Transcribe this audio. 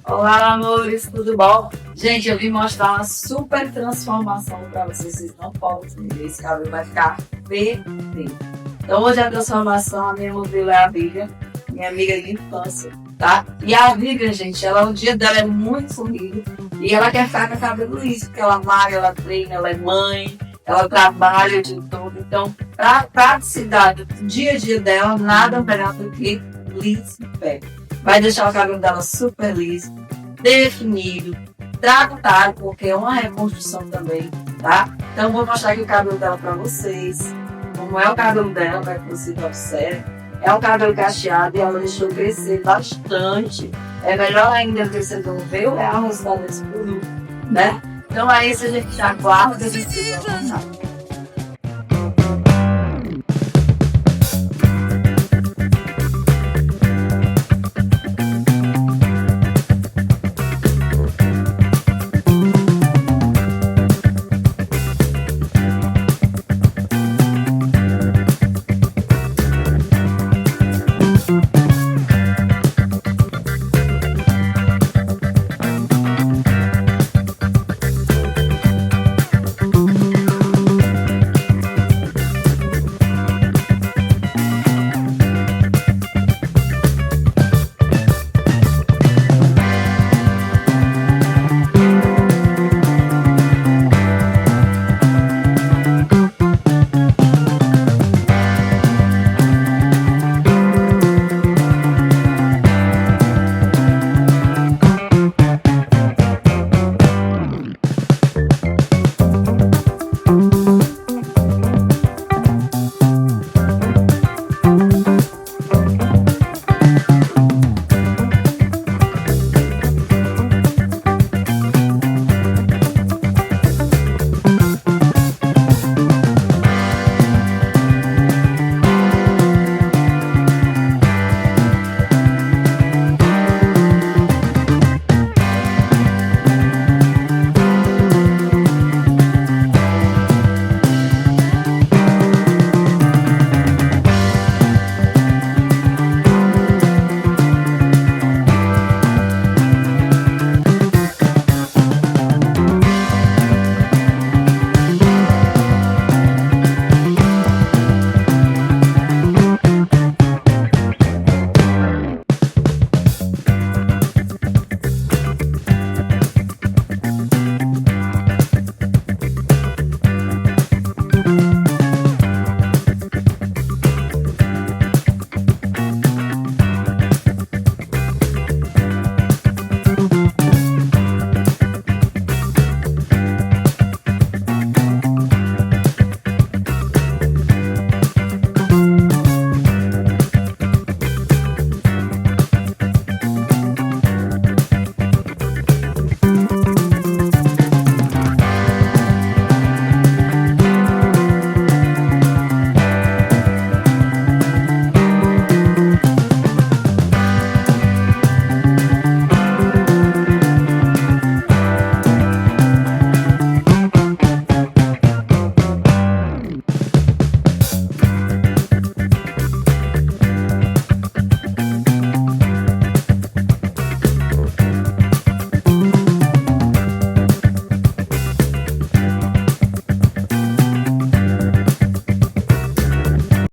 Olá, amores, tudo bom? Gente, eu vim mostrar uma super transformação para vocês. Vocês não podem ver, esse cabelo vai ficar perfeito. Então, hoje a transformação, a minha modelo é a Vivian, minha amiga de infância, tá? E a Vivian, gente, o dia dela é muito corrido e ela quer ficar com o cabelo liso, porque ela malha, ela treina, ela é mãe, ela trabalha o dia todo. Então, para a praticidade do dia a dia dela, nada melhor do que Lizz Repair. Vai deixar o cabelo dela super liso, definido, tratado, porque é uma reconstrução também, tá? Então, vou mostrar aqui o cabelo dela para vocês, como é o cabelo dela, para que vocês observem. É um cabelo cacheado e ela deixou crescer bastante. É melhor ainda que você não vê o real resultado desse produto, né? Então, é isso, a gente aguarda, a gente vai